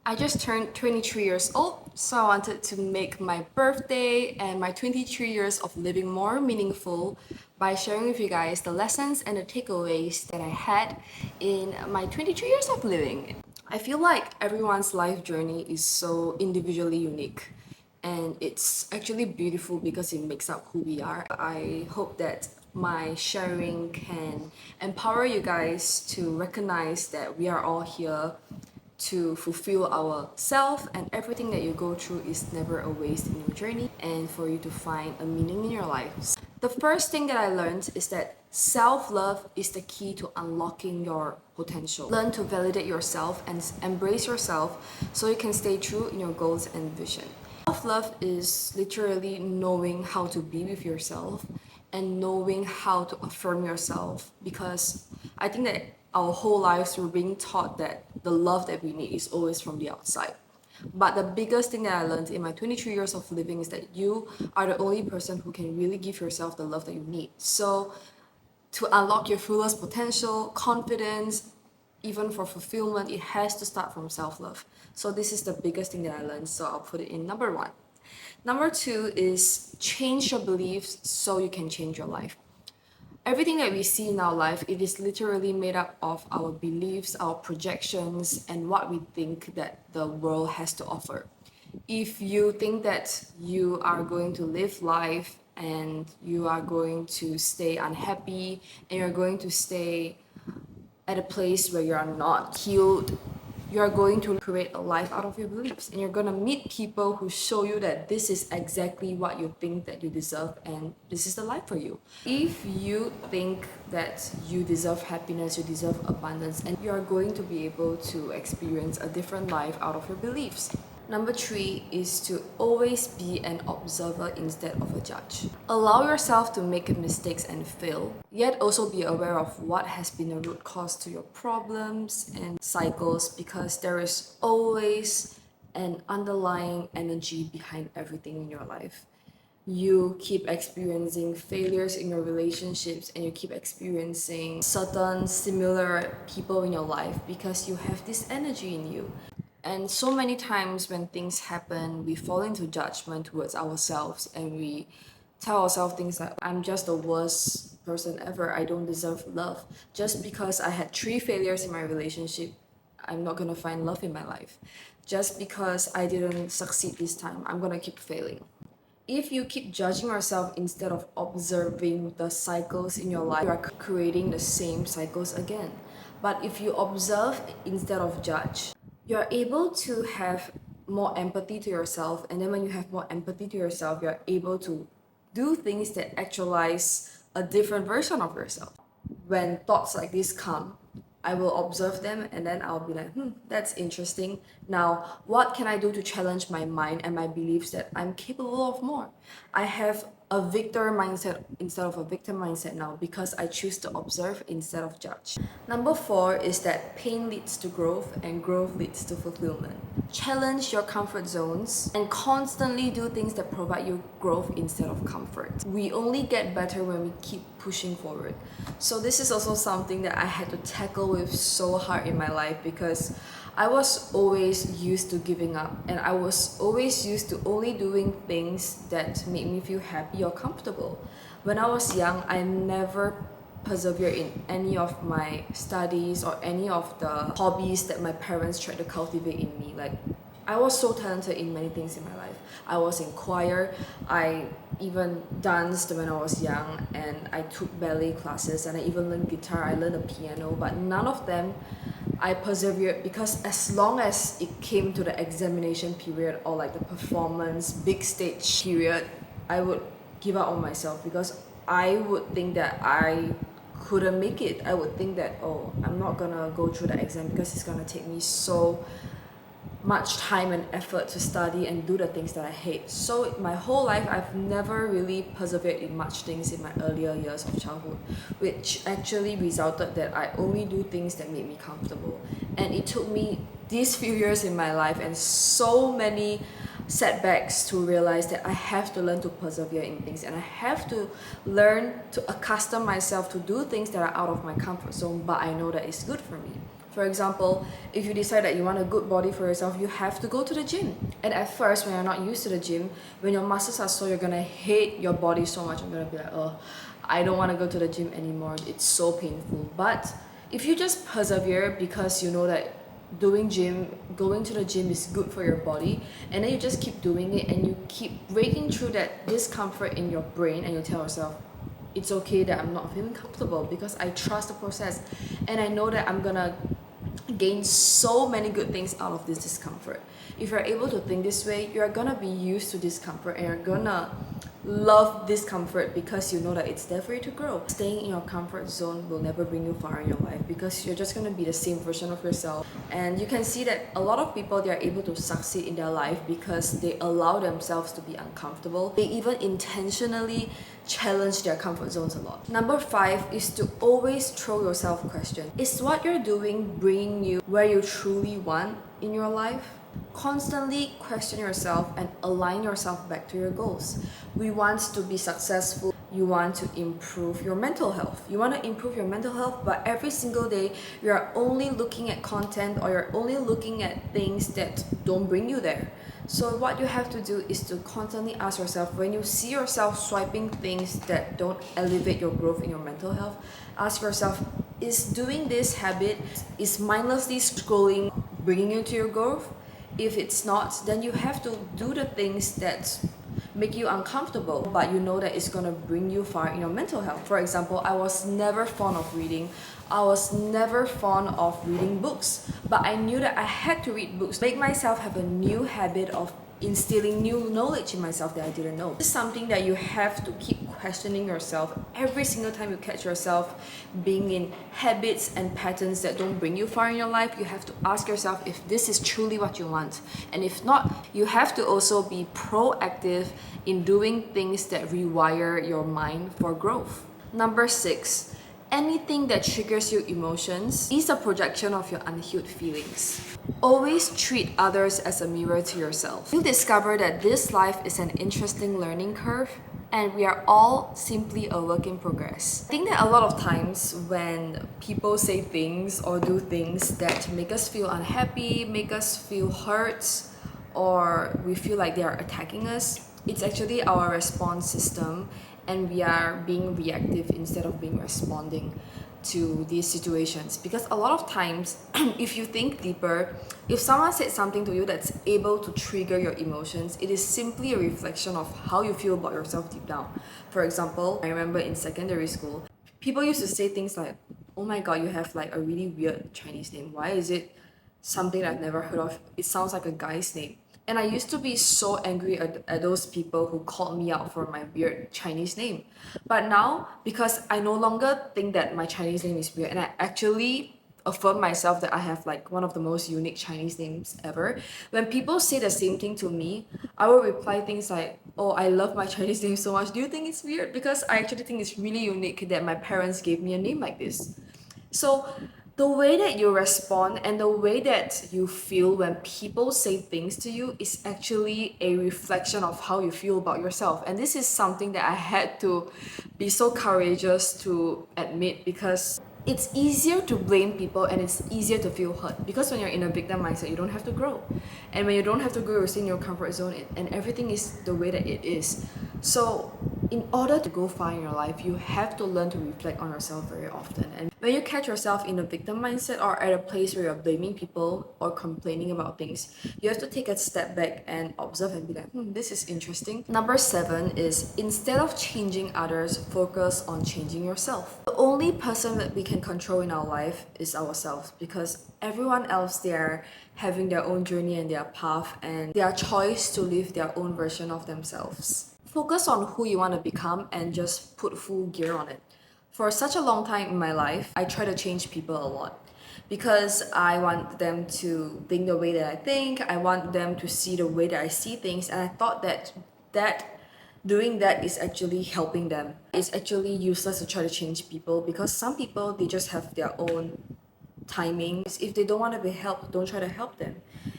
I just turned 23 years old, so I wanted to make my birthday and my 23 years of living more meaningful by sharing with you guys the lessons and the takeaways that I had in my 23 years of living. I feel like everyone's life journey is so individually unique, and it's actually beautiful because it makes up who we are. I hope that my sharing can empower you guys to recognize that we are all here to fulfill our self, and everything that you go through is never a waste in your journey, and for you to find a meaning in your life. The first thing that I learned is that self-love is the key to unlocking your potential. Learn to validate yourself and embrace yourself so you can stay true in your goals and vision. Self-love is literally knowing how to be with yourself and knowing how to affirm yourself, because I think that our whole lives we're being taught that the love that we need is always from the outside. But the biggest thing that I learned in my 23 years of living is that you are the only person who can really give yourself the love that you need. So to unlock your fullest potential, confidence, even for fulfillment, it has to start from self-love. So this is the biggest thing that I learned, so I'll put it in number one. Number two is change your beliefs so you can change your life. Everything that we see in our life, it is literally made up of our beliefs, our projections, and what we think that the world has to offer. If you think that you are going to live life and you are going to stay unhappy and you're going to stay at a place where you are not healed, you are going to create a life out of your beliefs, and you're going to meet people who show you that this is exactly what you think that you deserve and this is the life for you. If you think that you deserve happiness, you deserve abundance, and you are going to be able to experience a different life out of your beliefs. Number three is to always be an observer instead of a judge. Allow yourself to make mistakes and fail, yet also be aware of what has been a root cause to your problems and cycles, because there is always an underlying energy behind everything in your life. You keep experiencing failures in your relationships and you keep experiencing certain similar people in your life because you have this energy in you. And so many times when things happen, we fall into judgment towards ourselves and we tell ourselves things like, I'm just the worst person ever, I don't deserve love. Just because I had 3 failures in my relationship, I'm not gonna find love in my life. Just because I didn't succeed this time, I'm gonna keep failing. If you keep judging yourself instead of observing the cycles in your life, you are creating the same cycles again. But if you observe instead of judge, you're able to have more empathy to yourself, and then when you have more empathy to yourself, you're able to do things that actualize a different version of yourself. When thoughts like this come, I will observe them and then I'll be like, that's interesting. Now, what can I do to challenge my mind and my beliefs that I'm capable of more? I have a victor mindset instead of a victim mindset now because I choose to observe instead of judge. Number 4 is that pain leads to growth and growth leads to fulfillment. Challenge your comfort zones and constantly do things that provide you growth instead of comfort. We only get better when we keep pushing forward. So this is also something that I had to tackle with so hard in my life, because I was always used to giving up, and I was always used to only doing things that made me feel happy or comfortable. When I was young, I never persevered in any of my studies or any of the hobbies that my parents tried to cultivate in me. Like, I was so talented in many things in my life. I was in choir, I even danced when I was young, and I took ballet classes, and I even learned guitar, I learned the piano, but none of them I persevered, because as long as it came to the examination period or like the performance big stage period, I would give up on myself, because I would think that I couldn't make it. I would think that, oh, I'm not gonna go through the exam because it's gonna take me so much time and effort to study and do the things that I hate. So my whole life, I've never really persevered in much things in my earlier years of childhood, which actually resulted that I only do things that make me comfortable. And it took me these few years in my life and so many setbacks to realize that I have to learn to persevere in things, and I have to learn to accustom myself to do things that are out of my comfort zone, but I know that it's good for me. For example, if you decide that you want a good body for yourself, you have to go to the gym. And at first, when you're not used to the gym, when your muscles are sore, you're gonna hate your body so much. You're gonna be like, oh, I don't want to go to the gym anymore. It's so painful. But if you just persevere because you know that going to the gym is good for your body, and then you just keep doing it and you keep breaking through that discomfort in your brain, and you tell yourself, it's okay that I'm not feeling comfortable because I trust the process and I know that I'm gonna gain so many good things out of this discomfort. If you're able to think this way, you're gonna be used to discomfort and you're gonna love discomfort because you know that it's there for you to grow. Staying in your comfort zone will never bring you far in your life because you're just gonna be the same version of yourself. And you can see that a lot of people, they are able to succeed in their life because they allow themselves to be uncomfortable. They even intentionally challenge their comfort zones a lot. Number 5 is to always throw yourself a question. Is what you're doing bringing you where you truly want in your life? Constantly question yourself and align yourself back to your goals. We want to be successful. You want to improve your mental health. You want to improve your mental health, but every single day you're only looking at content or you're only looking at things that don't bring you there. So what you have to do is to constantly ask yourself, when you see yourself swiping things that don't elevate your growth in your mental health, ask yourself, is doing this habit, is mindlessly scrolling bringing you to your growth? If it's not, then you have to do the things that make you uncomfortable, but you know that it's gonna bring you far in your mental health. For example, I was never fond of reading. I was never fond of reading books, but I knew that I had to read books, make myself have a new habit of instilling new knowledge in myself that I didn't know. This is something that you have to keep questioning yourself every single time you catch yourself being in habits and patterns that don't bring you far in your life. You have to ask yourself if this is truly what you want, and if not, you have to also be proactive in doing things that rewire your mind for growth. Number 6, anything that triggers your emotions is a projection of your unhealed feelings. Always treat others as a mirror to yourself. You'll discover that this life is an interesting learning curve and we are all simply a work in progress. I think that a lot of times when people say things or do things that make us feel unhappy, make us feel hurt, or we feel like they are attacking us, it's actually our response system and we are being reactive instead of being responding to these situations. Because a lot of times, if you think deeper, if someone said something to you that's able to trigger your emotions, it is simply a reflection of how you feel about yourself deep down. For example, I remember in secondary school, people used to say things like, oh my god, you have like a really weird Chinese name. Why is it something I've never heard of? It sounds like a guy's name. And I used to be so angry at those people who called me out for my weird Chinese name. But now, because I no longer think that my Chinese name is weird, and I actually affirm myself that I have like one of the most unique Chinese names ever, when people say the same thing to me, I will reply things like, oh, I love my Chinese name so much. Do you think it's weird? Because I actually think it's really unique that my parents gave me a name like this. So the way that you respond and the way that you feel when people say things to you is actually a reflection of how you feel about yourself. And this is something that I had to be so courageous to admit, because it's easier to blame people and it's easier to feel hurt, because when you're in a victim mindset, you don't have to grow. And when you don't have to grow, you're still in your comfort zone and everything is the way that it is. So in order to go far in your life, you have to learn to reflect on yourself very often. And when you catch yourself in a victim mindset or at a place where you're blaming people or complaining about things, you have to take a step back and observe and be like, this is interesting. Number 7 is, instead of changing others, focus on changing yourself. The only person that we can control in our life is ourselves, because everyone else, they're having their own journey and their path and their choice to live their own version of themselves. Focus on who you want to become and just put full gear on it. For such a long time in my life, I try to change people a lot because I want them to think the way that I think. I want them to see the way that I see things, and I thought that doing that is actually helping them. It's actually useless to try to change people, because some people, they just have their own timings. If they don't want to be helped, don't try to help them.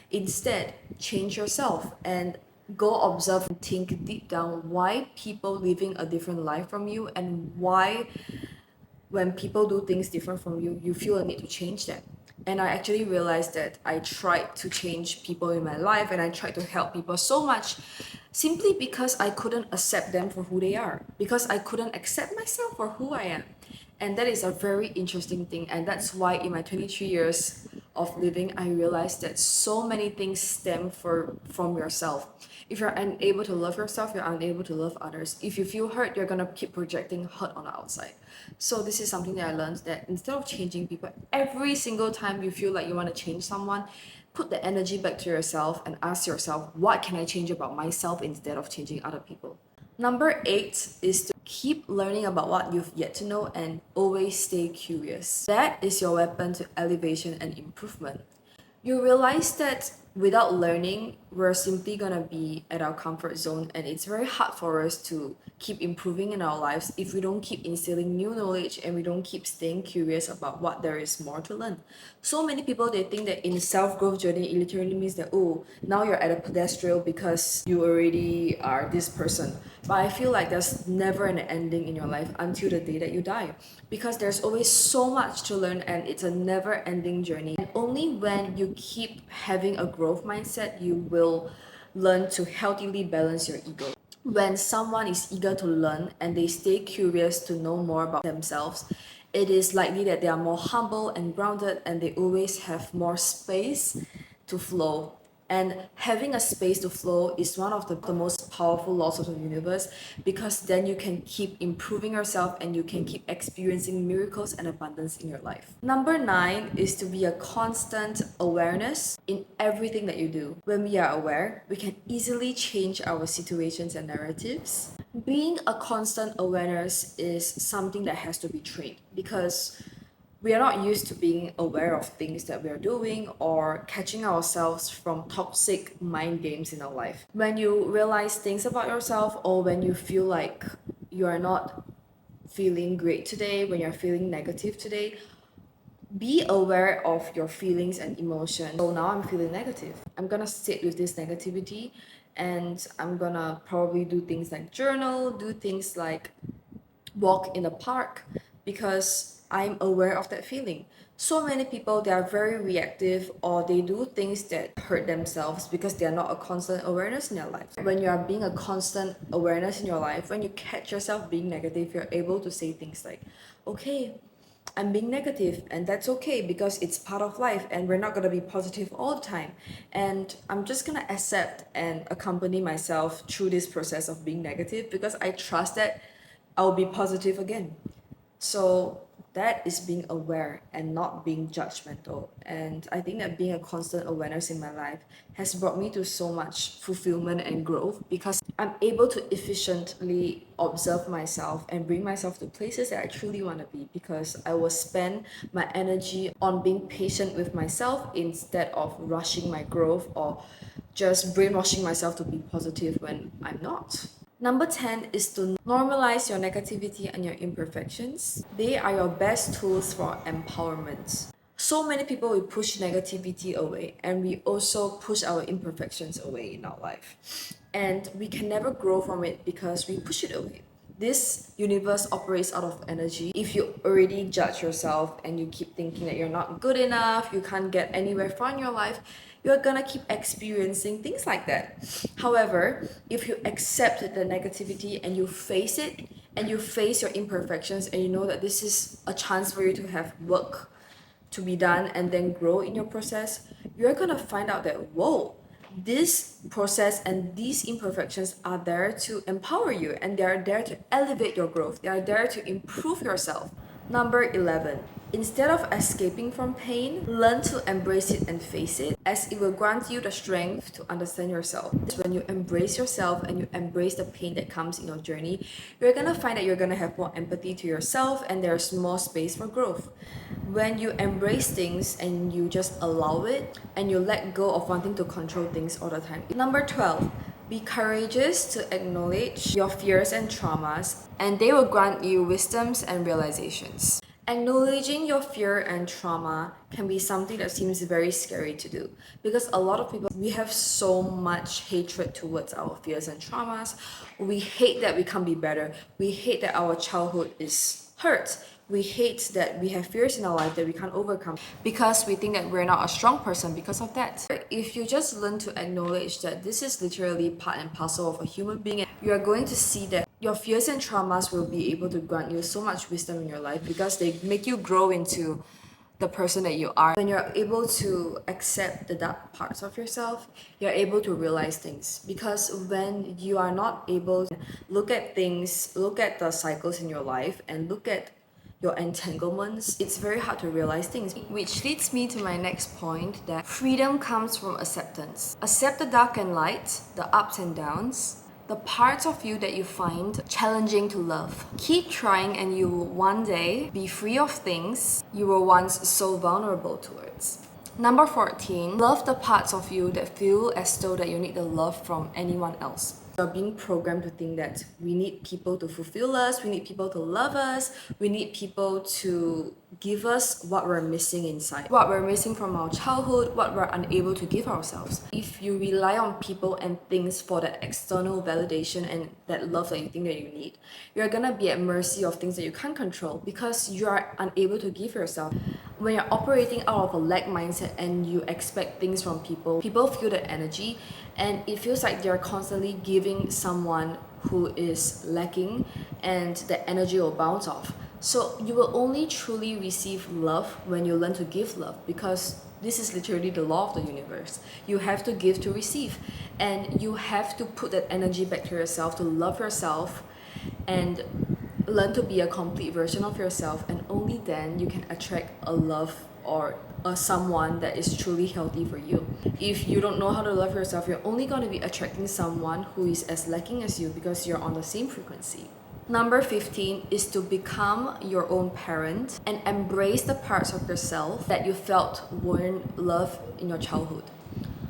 Instead, change yourself and go observe and think deep down why people living a different life from you, and why when people do things different from you, you feel a need to change that. And I actually realized that I tried to change people in my life and I tried to help people so much simply because I couldn't accept them for who they are, because I couldn't accept myself for who I am. And that is a very interesting thing. And that's why in my 23 years of living, I realized that so many things stem from yourself. If you're unable to love yourself, you're unable to love others. If you feel hurt, you're gonna keep projecting hurt on the outside. So this is something that I learned, that instead of changing people, every single time you feel like you want to change someone, put the energy back to yourself and ask yourself, what can I change about myself instead of changing other people? Number 8 is to keep learning about what you've yet to know and always stay curious. That is your weapon to elevation and improvement. You realize that without learning, we're simply gonna be at our comfort zone, and it's very hard for us to keep improving in our lives if we don't keep instilling new knowledge and we don't keep staying curious about what there is more to learn. So many people, they think that in self-growth journey, it literally means that, oh, now you're at a pedestal because you already are this person. But I feel like there's never an ending in your life until the day that you die, because there's always so much to learn and it's a never ending journey. And only when you keep having a growth mindset, you will learn to healthily balance your ego. When someone is eager to learn and they stay curious to know more about themselves, it is likely that they are more humble and grounded, and they always have more space to flow. And having a space to flow is one of the most powerful laws of the universe, because then you can keep improving yourself and you can keep experiencing miracles and abundance in your life. Number 9 is to be a constant awareness in everything that you do. When we are aware, we can easily change our situations and narratives. Being a constant awareness is something that has to be trained, because we are not used to being aware of things that we are doing or catching ourselves from toxic mind games in our life. When you realize things about yourself, or when you feel like you are not feeling great today, when you're feeling negative today, be aware of your feelings and emotions. So now I'm feeling negative. I'm gonna sit with this negativity, and I'm gonna probably do things like journal, do things like walk in the park, because I'm aware of that feeling. So many people, they are very reactive, or they do things that hurt themselves because they are not a constant awareness in their life. When you are being a constant awareness in your life, when you catch yourself being negative, you're able to say things like, okay, I'm being negative, and that's okay because it's part of life and we're not going to be positive all the time. And I'm just going to accept and accompany myself through this process of being negative, because I trust that I'll be positive again. So that is being aware and not being judgmental. And I think that being a constant awareness in my life has brought me to so much fulfillment and growth, because I'm able to efficiently observe myself and bring myself to places that I truly want to be, because I will spend my energy on being patient with myself instead of rushing my growth or just brainwashing myself to be positive when I'm not. Number 10 is to normalize your negativity and your imperfections. They are your best tools for empowerment. So many people will push negativity away, and we also push our imperfections away in our life. And we can never grow from it because we push it away. This universe operates out of energy. If you already judge yourself and you keep thinking that you're not good enough, you can't get anywhere far in your life, you're gonna keep experiencing things like that. However, if you accept the negativity and you face it, and you face your imperfections, and you know that this is a chance for you to have work to be done and then grow in your process, you're gonna find out that, whoa, this process and these imperfections are there to empower you, and they are there to elevate your growth. They are there to improve yourself. Number 11. Instead of escaping from pain, learn to embrace it and face it, as it will grant you the strength to understand yourself. When you embrace yourself and you embrace the pain that comes in your journey, you're gonna find that you're gonna have more empathy to yourself, and there's more space for growth. When you embrace things and you just allow it, and you let go of wanting to control things all the time. Number 12. Be courageous to acknowledge your fears and traumas, and they will grant you wisdoms and realizations. Acknowledging your fear and trauma can be something that seems very scary to do, because a lot of people, we have so much hatred towards our fears and traumas. We hate that we can't be better. We hate that our childhood is hurt. We hate that we have fears in our life that we can't overcome because we think that we're not a strong person because of that. If you just learn to acknowledge that this is literally part and parcel of a human being, you are going to see that your fears and traumas will be able to grant you so much wisdom in your life because they make you grow into the person that you are. When you're able to accept the dark parts of yourself, you're able to realize things. Because when you are not able to look at things, look at the cycles in your life, and look at your entanglements, it's very hard to realize things. Which leads me to my next point, that freedom comes from acceptance. Accept the dark and light, the ups and downs, the parts of you that you find challenging to love. Keep trying and you will one day be free of things you were once so vulnerable towards. Number 14, love the parts of you that feel as though that you need the love from anyone else. You're being programmed to think that we need people to fulfill us, we need people to love us, we need people to give us what we're missing inside, what we're missing from our childhood, what we're unable to give ourselves. If you rely on people and things for that external validation and that love that you think that you need, you're gonna be at mercy of things that you can't control because you are unable to give yourself. When you're operating out of a lack mindset and you expect things from people, people feel that energy and it feels like they're constantly giving someone who is lacking, and the energy will bounce off. So you will only truly receive love when you learn to give love, because this is literally the law of the universe. You have to give to receive, and you have to put that energy back to yourself to love yourself and learn to be a complete version of yourself, and only then you can attract a love or a someone that is truly healthy for you. If you don't know how to love yourself, you're only going to be attracting someone who is as lacking as you because you're on the same frequency. Number 15 is to become your own parent and embrace the parts of yourself that you felt weren't loved in your childhood.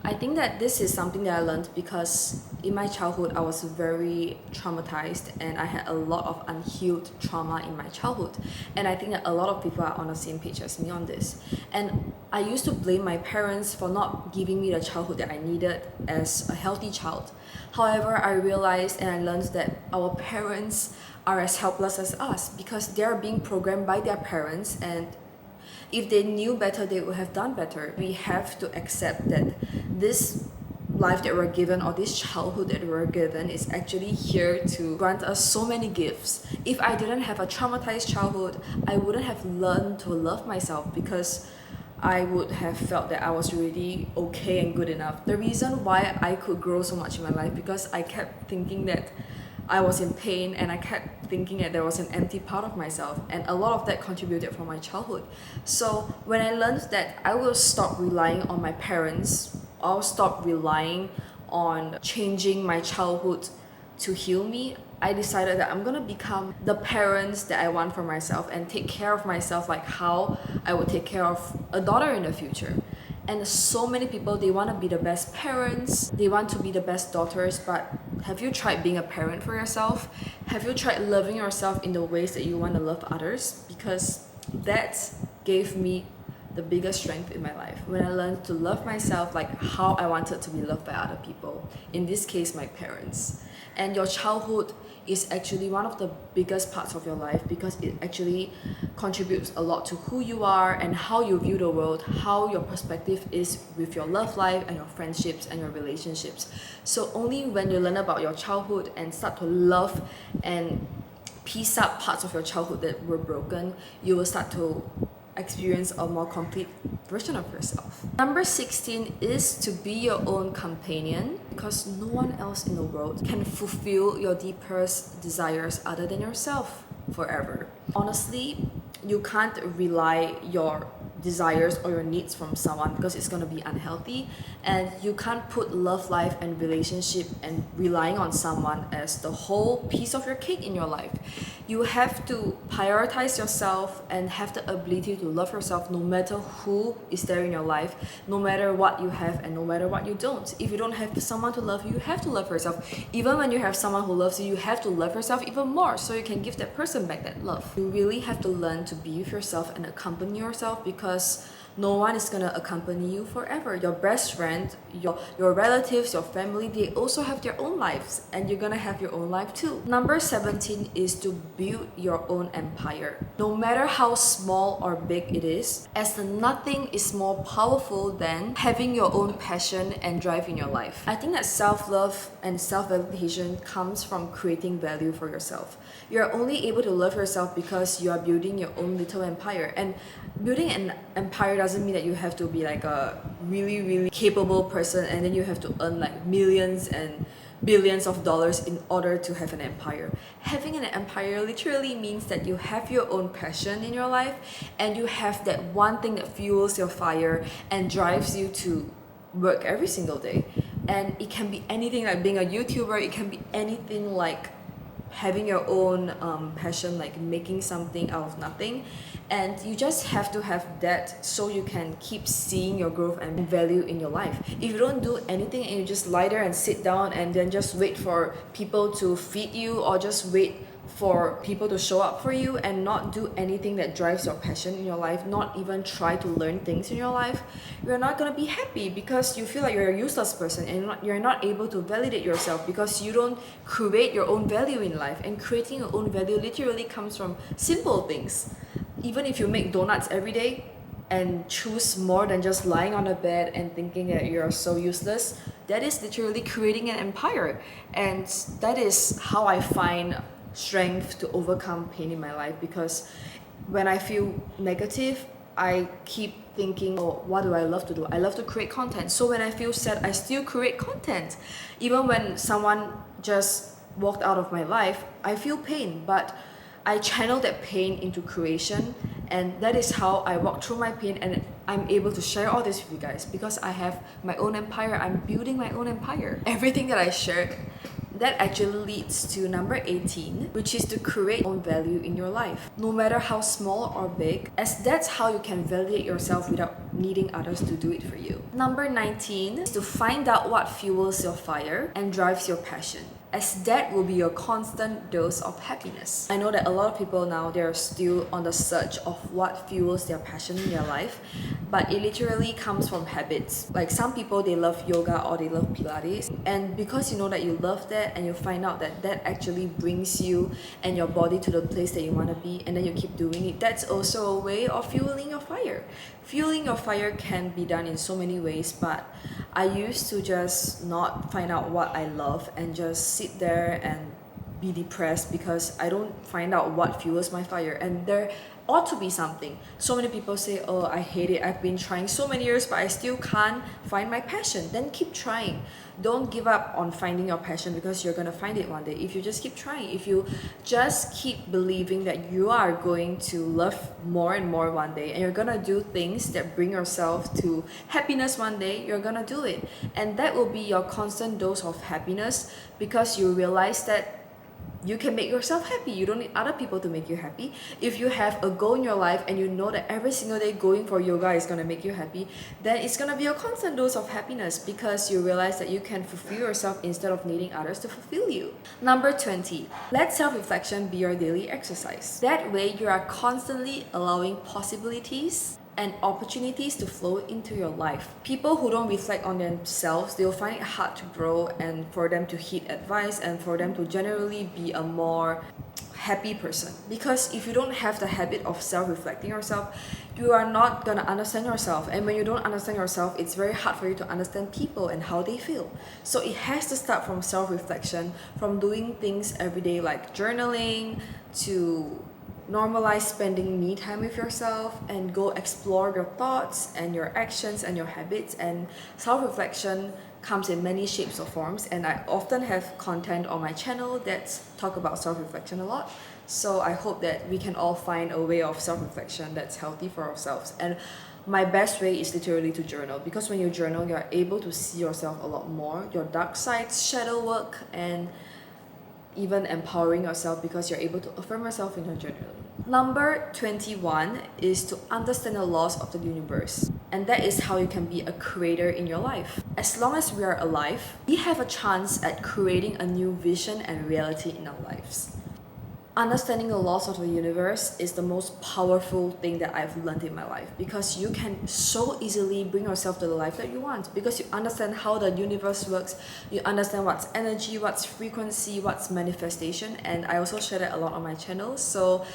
I think that this is something that I learned because in my childhood I was very traumatized and I had a lot of unhealed trauma in my childhood, and I think that a lot of people are on the same page as me on this. And I used to blame my parents for not giving me the childhood that I needed as a healthy child. However, I realized and I learned that our parents are as helpless as us because they're being programmed by their parents, and if they knew better, they would have done better. We have to accept that this life that we're given, or this childhood that we're given, is actually here to grant us so many gifts. If I didn't have a traumatized childhood, I wouldn't have learned to love myself because I would have felt that I was really okay and good enough. The reason why I could grow so much in my life because I kept thinking that I was in pain, and I kept thinking that there was an empty part of myself, and a lot of that contributed from my childhood. So when I learned that I will stop relying on my parents, I'll stop relying on changing my childhood to heal me, I decided that I'm gonna become the parents that I want for myself and take care of myself like how I would take care of a daughter in the future. And so many people, they want to be the best parents, they want to be the best daughters, but have you tried being a parent for yourself? Have you tried loving yourself in the ways that you want to love others? Because that gave me the biggest strength in my life when I learned to love myself like how I wanted to be loved by other people, in this case my parents. And your childhood is actually one of the biggest parts of your life because it actually contributes a lot to who you are and how you view the world, how your perspective is with your love life and your friendships and your relationships. So only when you learn about your childhood and start to love and piece up parts of your childhood that were broken, you will start to experience a more complete version of yourself. Number 16 is to be your own companion, because no one else in the world can fulfill your deepest desires other than yourself forever. Honestly, you can't rely your desires or your needs from someone because it's going to be unhealthy, and you can't put love life and relationship and relying on someone as the whole piece of your cake in your life. You have to prioritize yourself and have the ability to love yourself no matter who is there in your life, no matter what you have and no matter what you don't. If you don't have someone to love you, you have to love yourself. Even when you have someone who loves you, you have to love yourself even more so you can give that person back that love. You really have to learn to be with yourself and accompany yourself, because No one is gonna accompany you forever. Your best friend, your relatives, your family, they also have their own lives, and you're gonna have your own life too. Number 17 is to build your own empire. No matter how small or big it is, as the nothing is more powerful than having your own passion and drive in your life. I think that self-love and self-validation comes from creating value for yourself. You're only able to love yourself because you are building your own little empire. And building an empire doesn't mean that you have to be like a really capable person and then you have to earn like millions and billions of dollars in order to have an empire. Having an empire literally means that you have your own passion in your life and you have that one thing that fuels your fire and drives you to work every single day. And it can be anything like being a YouTuber, it can be anything like having your own passion, like making something out of nothing. And you just have to have that so you can keep seeing your growth and value in your life. If you don't do anything and you just lie there and sit down and then just wait for people to feed you or just wait for people to show up for you and not do anything that drives your passion in your life, not even try to learn things in your life, you're not going to be happy because you feel like you're a useless person and you're not able to validate yourself because you don't create your own value in life. And creating your own value literally comes from simple things. Even if you make donuts every day and choose more than just lying on a bed and thinking that you're so useless, that is literally creating an empire. And that is how I find strength to overcome pain in my life, because when I feel negative, I keep thinking, oh, what do I love to do? I love to create content. So when I feel sad, I still create content. Even when someone just walked out of my life, I feel pain, but I channel that pain into creation, and that is how I walk through my pain and I'm able to share all this with you guys because I have my own empire. I'm building my own empire. Everything that I shared, that actually leads to number 18, which is to create own value in your life, no matter how small or big, as that's how you can validate yourself without needing others to do it for you. Number 19 is to find out what fuels your fire and drives your passion, as that will be your constant dose of happiness. I know that a lot of people now, they're still on the search of what fuels their passion in their life, but it literally comes from habits. Like some people, they love yoga or they love Pilates, and because you know that you love that and you find out that that actually brings you and your body to the place that you want to be, and then you keep doing it, that's also a way of fueling your fire. Fueling your fire can be done in so many ways, but I used to just not find out what I love and just sit there and be depressed because I don't find out what fuels my fire. And there ought to be something. So many people say, oh, I hate it, I've been trying so many years but I still can't find my passion. Then keep trying. Don't give up on finding your passion because you're gonna find it one day. If you just keep trying, if you just keep believing that you are going to love more and more one day and you're gonna do things that bring yourself to happiness one day, you're gonna do it. And that will be your constant dose of happiness because you realize that you can make yourself happy. You don't need other people to make you happy. If you have a goal in your life and you know that every single day going for yoga is going to make you happy, then it's going to be a constant dose of happiness because you realize that you can fulfill yourself instead of needing others to fulfill you. Number 20, let self-reflection be your daily exercise. That way you are constantly allowing possibilities and opportunities to flow into your life. People who don't reflect on themselves, they'll find it hard to grow and for them to heed advice and for them to generally be a more happy person. Because if you don't have the habit of self-reflecting yourself, you are not gonna understand yourself. And when you don't understand yourself, it's very hard for you to understand people and how they feel. So it has to start from self-reflection, from doing things every day like journaling, to normalize spending me time with yourself and go explore your thoughts and your actions and your habits. And self-reflection comes in many shapes or forms, and I often have content on my channel that talk about self-reflection a lot. So I hope that we can all find a way of self-reflection that's healthy for ourselves. And my best way is literally to journal, because when you journal, you're able to see yourself a lot more, your dark sides, shadow work, and even empowering yourself because you're able to affirm yourself in your journaling. Number 21 is to understand the laws of the universe. And that is how you can be a creator in your life. As long as we are alive, we have a chance at creating a new vision and reality in our lives. Understanding the laws of the universe is the most powerful thing that I've learned in my life, because you can so easily bring yourself to the life that you want because you understand how the universe works, you understand what's energy, what's frequency, what's manifestation, and I also share that a lot on my channel. So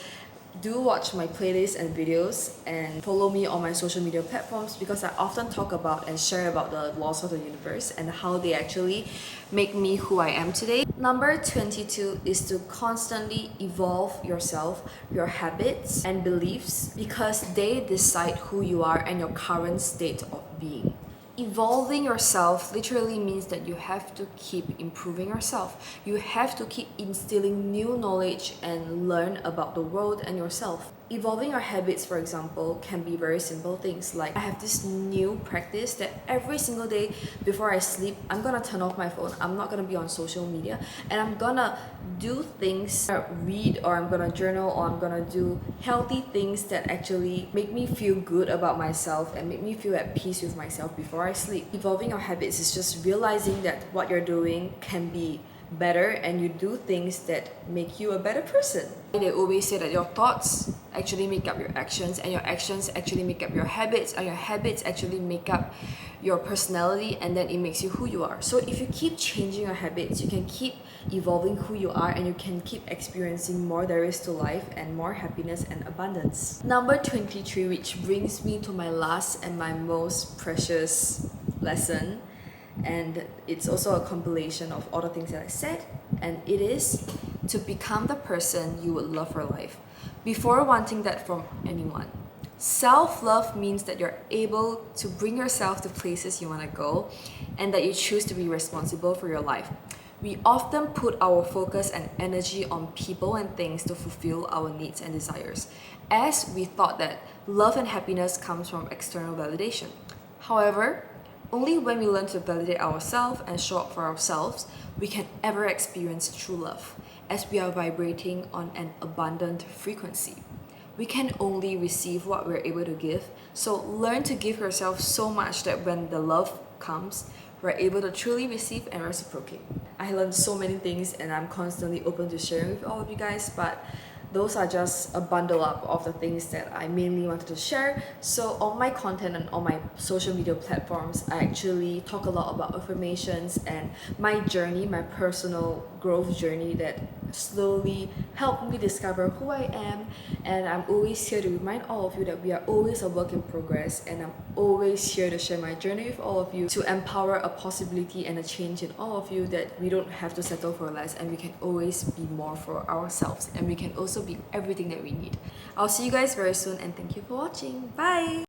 do watch my playlists and videos and follow me on my social media platforms, because I often talk about and share about the laws of the universe and how they actually make me who I am today. Number 22 is to constantly evolve yourself, your habits and beliefs, because they decide who you are and your current state of being. Evolving yourself literally means that you have to keep improving yourself. You have to keep instilling new knowledge and learn about the world and yourself. Evolving your habits, for example, can be very simple things like I have this new practice that every single day before I sleep, I'm gonna turn off my phone. I'm not gonna be on social media, and I'm gonna do things, read, or I'm gonna journal, or I'm gonna do healthy things that actually make me feel good about myself and make me feel at peace with myself before I sleep. Evolving your habits is just realizing that what you're doing can be better and you do things that make you a better person. They always say that your thoughts actually make up your actions, and your actions actually make up your habits, and your habits actually make up your personality, and then it makes you who you are. So if you keep changing your habits, you can keep evolving who you are, and you can keep experiencing more there is to life and more happiness and abundance. Number 23, which brings me to my last and my most precious lesson, and it's also a compilation of all the things that I said, and it is to become the person you would love for life before wanting that from anyone. Self-love means that you're able to bring yourself to places you want to go and that you choose to be responsible for your life. We often put our focus and energy on people and things to fulfill our needs and desires, as we thought that love and happiness comes from external validation. However, only when we learn to validate ourselves and show up for ourselves, we can ever experience true love, as we are vibrating on an abundant frequency. We can only receive what we're able to give, so learn to give yourself so much that when the love comes, we're able to truly receive and reciprocate. I learned so many things, and I'm constantly open to sharing with all of you guys, but those are just a bundle up of the things that I mainly wanted to share. So on my content and on my social media platforms, I actually talk a lot about affirmations and my journey, my personal growth journey that slowly helped me discover who I am. And I'm always here to remind all of you that we are always a work in progress, and I'm always here to share my journey with all of you, to empower a possibility and a change in all of you, that we don't have to settle for less and we can always be more for ourselves, and we can also be everything that we need. I'll see you guys very soon, and thank you for watching. Bye!